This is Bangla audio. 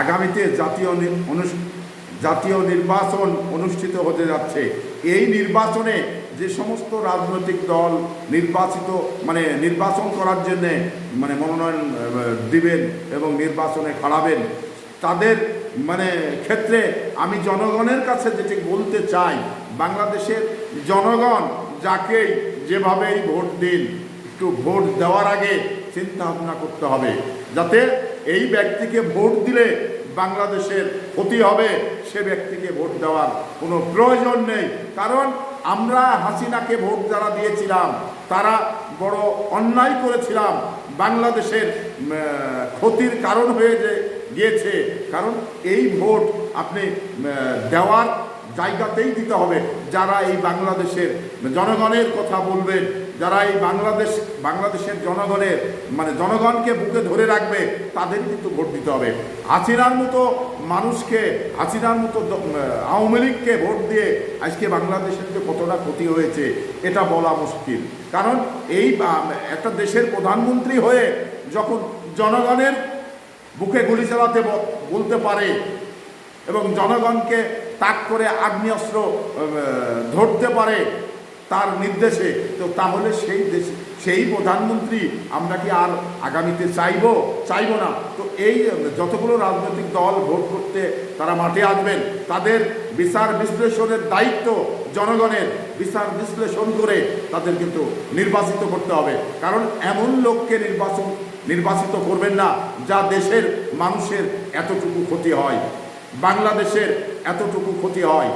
আগামীতে জাতীয় নির্বাচন অনুষ্ঠিত হতে যাচ্ছে। এই নির্বাচনে যে সমস্ত রাজনৈতিক দল নির্বাচন করার জন্যে মনোনয়ন দিবেন এবং নির্বাচনে খাড়াবেন, তাদের ক্ষেত্রে আমি জনগণের কাছে যেটি বলতে চাই, বাংলাদেশের জনগণ যাকেই যেভাবেই ভোট দিন, একটু ভোট দেওয়ার আগে চিন্তা ভাবনা করতে হবে, যাতে এই ব্যক্তিকে ভোট দিলে বাংলাদেশের ক্ষতি হবে সে ব্যক্তিকে ভোট দেওয়ার কোনো প্রয়োজন নেই। কারণ আমরা হাসিনাকে ভোট যারা দিয়েছিলাম তারা বড় অন্যায় করেছিলাম, বাংলাদেশের ক্ষতির কারণ হয়ে গিয়েছে। কারণ এই ভোট আপনি দেওয়ার জায়গাতেই দিতে হবে। যারা এই বাংলাদেশের জনগণের কথা বলবেন, যারা এই বাংলাদেশের জনগণকে বুকে ধরে রাখবে, তাদের কিন্তু ভোট দিতে হবে। হাসিনার মতো আওয়ামী লীগকে ভোট দিয়ে আজকে বাংলাদেশের যে কতটা ক্ষতি হয়েছে এটা বলা মুশকিল। কারণ এই একটা দেশের প্রধানমন্ত্রী হয়ে যখন জনগণের বুকে গুলি চালাতে বলতে পারে এবং জনগণকে তাক করে আগ্নেয়াস্ত্র ধরতে পারে তার নির্দেশে, তো তাহলে সেই প্রধানমন্ত্রী আমরা কি আর আগামীতে চাইব না? তো এই যতগুলো রাজনৈতিক দল ভোট করতে তারা মাঠে আসবেন, তাদের বিচার বিশ্লেষণের দায়িত্ব জনগণের। বিচার বিশ্লেষণ করে তাদের কিন্তু নির্বাচিত করতে হবে। কারণ এমন লোককে নির্বাচিত করবেন না যা দেশের মানুষের এতটুকু ক্ষতি হয়, বাংলাদেশের এতটুকু ক্ষতি হয়।